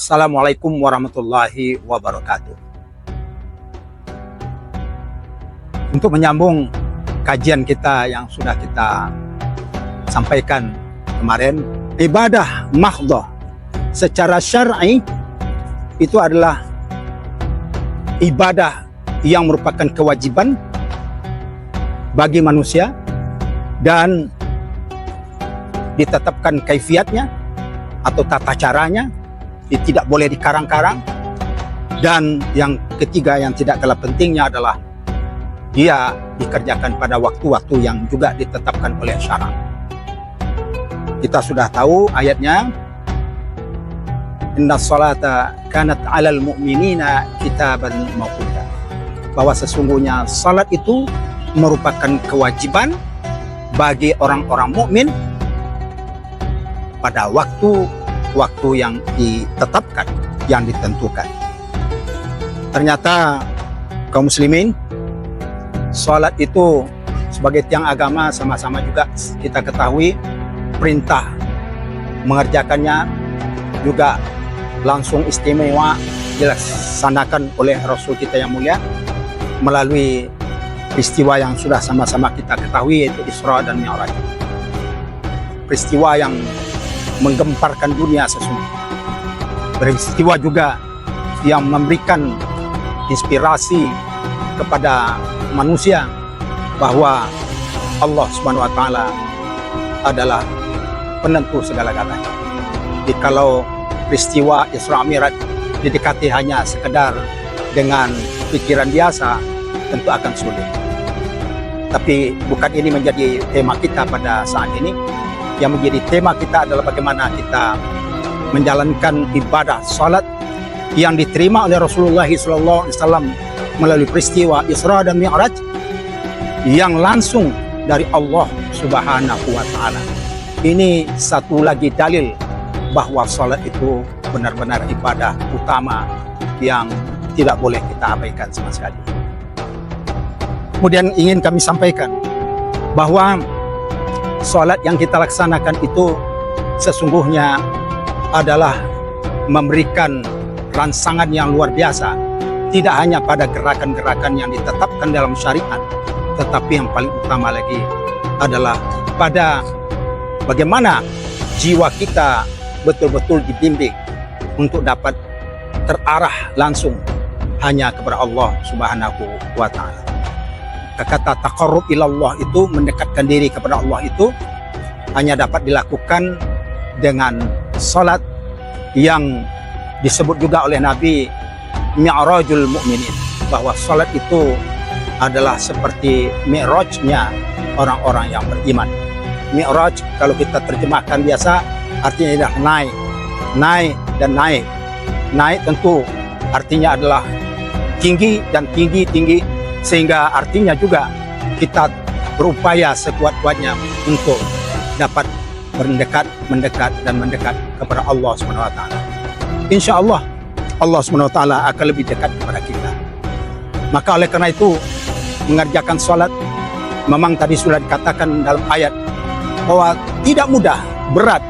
Assalamualaikum warahmatullahi wabarakatuh. Untuk menyambung kajian kita yang sudah kita sampaikan kemarin, ibadah mahdhah secara syar'i itu adalah ibadah yang merupakan kewajiban bagi manusia dan ditetapkan kaifiatnya atau tata caranya, tidak boleh dikarang-karang. Dan yang ketiga yang tidak kalah pentingnya adalah dia dikerjakan pada waktu-waktu yang juga ditetapkan oleh syarak. Kita sudah tahu ayatnya, inna salata kanat 'alal mu'minina kitaban mawquta, bahwa sesungguhnya salat itu merupakan kewajiban bagi orang-orang mukmin pada waktu yang ditetapkan, yang ditentukan. Ternyata kaum muslimin, salat itu sebagai tiang agama sama-sama juga kita ketahui perintah mengerjakannya juga langsung istimewa dilaksanakan oleh Rasul kita yang mulia melalui peristiwa yang sudah sama-sama kita ketahui, yaitu Isra dan Mi'raj. Peristiwa yang menggemparkan dunia sesungguhnya. Peristiwa juga yang memberikan inspirasi kepada manusia bahwa Allah Subhanahu wa taala adalah penentu segala-galanya. Jadi kalau peristiwa Isra Mi'raj didekati hanya sekedar dengan pikiran biasa, tentu akan sulit. Tapi bukan ini menjadi tema kita pada saat ini. Yang menjadi tema kita adalah bagaimana kita menjalankan ibadah salat yang diterima oleh Rasulullah SAW melalui peristiwa Isra dan Mi'raj yang langsung dari Allah Subhanahu wa taala. Ini satu lagi dalil bahwa salat itu benar-benar ibadah utama yang tidak boleh kita abaikan sama sekali. Kemudian ingin kami sampaikan bahwa salat yang kita laksanakan itu sesungguhnya adalah memberikan rangsangan yang luar biasa, tidak hanya pada gerakan-gerakan yang ditetapkan dalam syariat, tetapi yang paling utama lagi adalah pada bagaimana jiwa kita betul-betul dibimbing untuk dapat terarah langsung hanya kepada Allah Subhanahu wa taala. Kata taqarrub ilallah itu, mendekatkan diri kepada Allah itu hanya dapat dilakukan dengan salat yang disebut juga oleh Nabi Mi'rajul Mu'minin, bahwa salat itu adalah seperti mi'rajnya orang-orang yang beriman. Mi'raj kalau kita terjemahkan biasa artinya adalah naik dan naik. Naik tentu artinya adalah tinggi dan tinggi, sehingga artinya juga kita berupaya sekuat-kuatnya untuk dapat mendekat kepada Allah Subhanahu wa taala. Insya Allah Allah Subhanahu wa taala akan lebih dekat kepada kita. Maka oleh karena itu mengerjakan salat memang tadi sudah dikatakan dalam ayat bahwa tidak mudah, berat,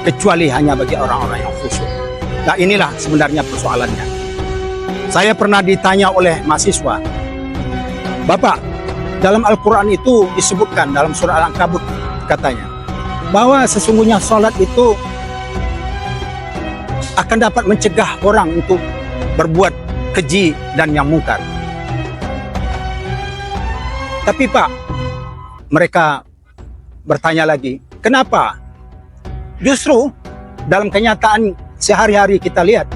kecuali hanya bagi orang-orang yang khusyuk. Nah, inilah sebenarnya persoalannya. Saya pernah ditanya oleh mahasiswa, Bapak, dalam Al-Quran itu disebutkan dalam surah Al-Ankabut katanya bahwa sesungguhnya salat itu akan dapat mencegah orang untuk berbuat keji dan yang mungkar. Tapi Pak, mereka bertanya lagi, kenapa? Justru dalam kenyataan sehari-hari kita lihat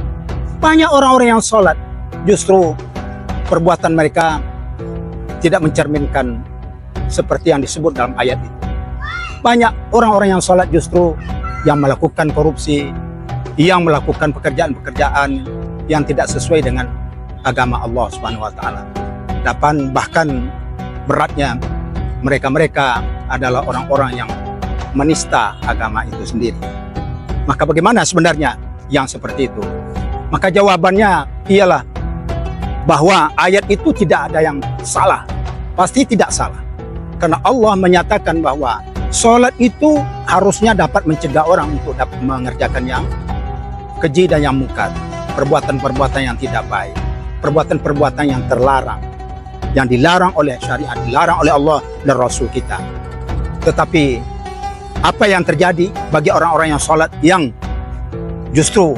banyak orang-orang yang salat, justru perbuatan mereka tidak mencerminkan seperti yang disebut dalam ayat itu. Banyak orang-orang yang salat justru yang melakukan korupsi, yang melakukan pekerjaan-pekerjaan yang tidak sesuai dengan agama Allah Subhanahu wa taala. Dan bahkan beratnya mereka adalah orang-orang yang menista agama itu sendiri. Maka bagaimana sebenarnya yang seperti itu? Maka jawabannya ialah bahwa ayat itu tidak ada yang salah, pasti tidak salah. Karena Allah menyatakan bahwa salat itu harusnya dapat mencegah orang untuk dapat mengerjakan yang keji dan yang mungkar, perbuatan-perbuatan yang tidak baik, perbuatan-perbuatan yang terlarang, yang dilarang oleh syariat, dilarang oleh Allah dan Rasul kita. Tetapi apa yang terjadi bagi orang-orang yang sholat yang justru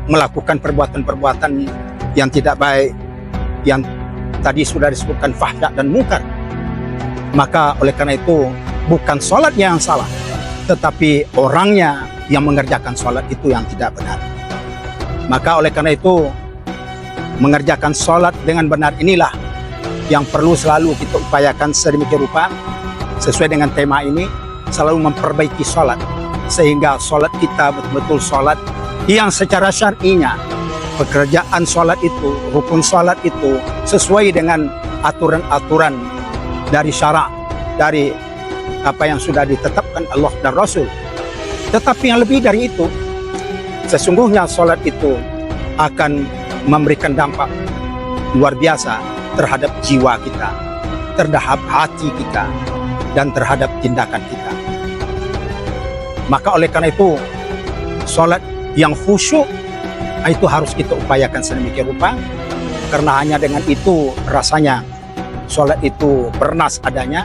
melakukan perbuatan-perbuatan yang tidak baik, yang tadi sudah disebutkan fahsya dan mungkar, maka oleh karena itu bukan sholatnya yang salah, tetapi orangnya yang mengerjakan sholat itu yang tidak benar. Maka oleh karena itu mengerjakan sholat dengan benar inilah yang perlu selalu kita upayakan sedemikian rupa. Sesuai dengan tema ini, selalu memperbaiki sholat sehingga sholat kita betul-betul sholat yang secara syar'inya, pekerjaan sholat itu, rukun sholat itu sesuai dengan aturan-aturan dari syarak, dari apa yang sudah ditetapkan Allah dan Rasul. Tetapi yang lebih dari itu, sesungguhnya sholat itu akan memberikan dampak luar biasa terhadap jiwa kita, terhadap hati kita, dan terhadap tindakan kita. Maka oleh karena itu, sholat yang khusyuk itu harus kita upayakan sedemikian rupa, karena hanya dengan itu rasanya sholat itu bernas adanya.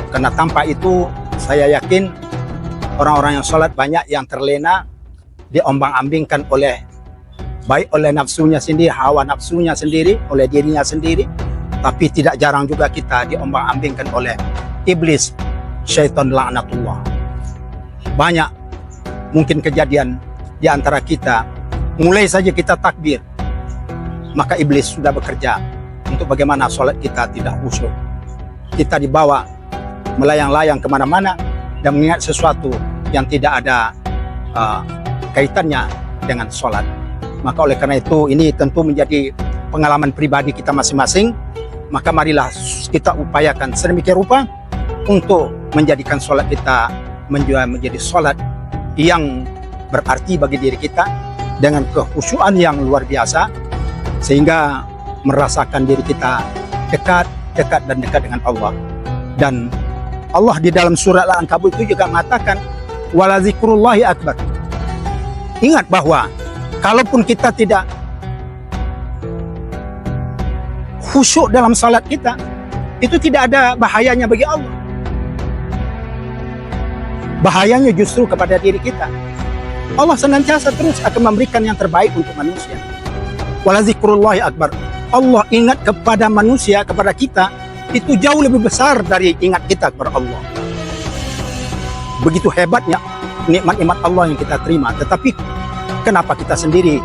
Karena tanpa itu saya yakin orang-orang yang sholat banyak yang terlena, diombang-ambingkan oleh baik oleh nafsunya sendiri, hawa nafsunya sendiri, oleh dirinya sendiri, tapi tidak jarang juga kita diombang-ambingkan oleh iblis, syaitan laknatullah. Banyak mungkin kejadian di antara kita, mulai saja kita takbir, maka iblis sudah bekerja untuk bagaimana sholat kita tidak khusyuk. Kita dibawa melayang-layang kemana-mana dan mengingat sesuatu yang tidak ada kaitannya dengan sholat. Maka oleh karena itu ini tentu menjadi pengalaman pribadi kita masing-masing. Maka marilah kita upayakan sedemikian rupa untuk menjadikan sholat kita menjadi sholat yang berarti bagi diri kita dengan kekhusyuan yang luar biasa, sehingga merasakan diri kita dekat dan dekat dengan Allah. Dan Allah di dalam surat Al-Ankabut itu juga mengatakan wala zikrullahi akbar. Ingat bahwa kalaupun kita tidak khusyuk dalam salat kita, itu tidak ada bahayanya bagi Allah. Bahayanya justru kepada diri kita. Allah senantiasa terus akan memberikan yang terbaik untuk manusia. Wala zikrullahi akbar. Allah ingat kepada manusia, kepada kita, itu jauh lebih besar dari ingat kita kepada Allah. Begitu hebatnya nikmat-nikmat Allah yang kita terima. Tetapi kenapa kita sendiri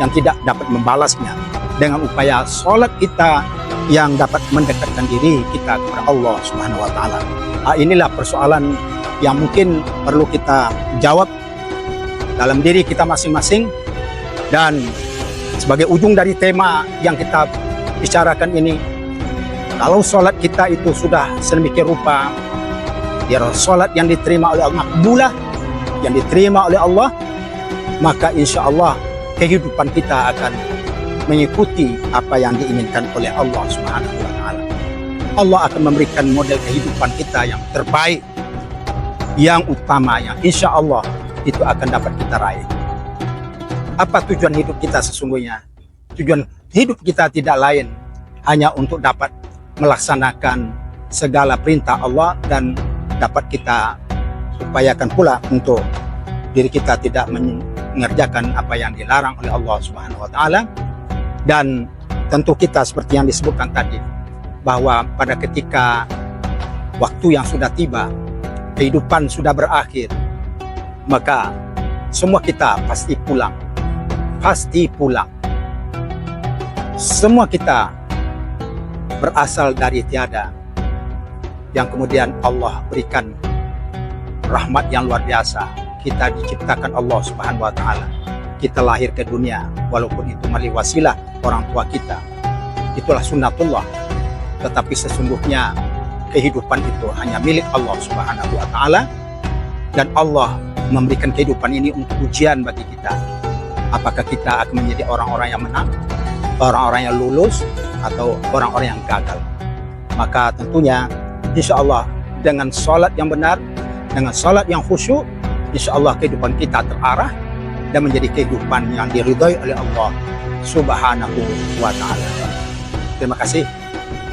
yang tidak dapat membalasnya dengan upaya sholat kita yang dapat mendekatkan diri kita kepada Allah Subhanahu wa Ta'ala? Inilah persoalan yang mungkin perlu kita jawab dalam diri kita masing-masing. Dan sebagai ujung dari tema yang kita bicarakan ini, kalau sholat kita itu sudah sedemikian rupa, ya sholat yang diterima oleh Allah, makbulah, yang diterima oleh Allah, maka insya Allah kehidupan kita akan mengikuti apa yang diinginkan oleh Allah Subhanahu wa Ta'ala. Allah akan memberikan model kehidupan kita yang terbaik, yang utama, yang insya Allah itu akan dapat kita raih. Apa tujuan hidup kita sesungguhnya? Tujuan hidup kita tidak lain hanya untuk dapat melaksanakan segala perintah Allah, dan dapat kita upayakan pula untuk diri kita tidak mengerjakan apa yang dilarang oleh Allah Subhanahu wa Ta'ala. Dan tentu kita seperti yang disebutkan tadi, bahwa pada ketika waktu yang sudah tiba, kehidupan sudah berakhir, maka semua kita pasti pulang. Pasti pulang. Semua kita berasal dari tiada, yang kemudian Allah berikan rahmat yang luar biasa. Kita diciptakan Allah Subhanahu wa Ta'ala. Kita lahir ke dunia, walaupun itu melalui wasilah orang tua kita. Itulah sunnatullah. Tetapi sesungguhnya kehidupan itu hanya milik Allah Subhanahu wa Ta'ala, dan Allah memberikan kehidupan ini untuk ujian bagi kita. Apakah kita akan menjadi orang-orang yang menang, orang-orang yang lulus, atau orang-orang yang gagal? Maka tentunya insya Allah dengan sholat yang benar, dengan sholat yang khusyuk, insya Allah kehidupan kita terarah, dan menjadi kehidupan yang diridhoi oleh Allah Subhanahu wa Ta'ala. Terima kasih.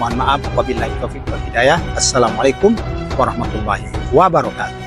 Mohon maaf, wabillahi taufiq wal hidayah. Assalamualaikum warahmatullahi wabarakatuh.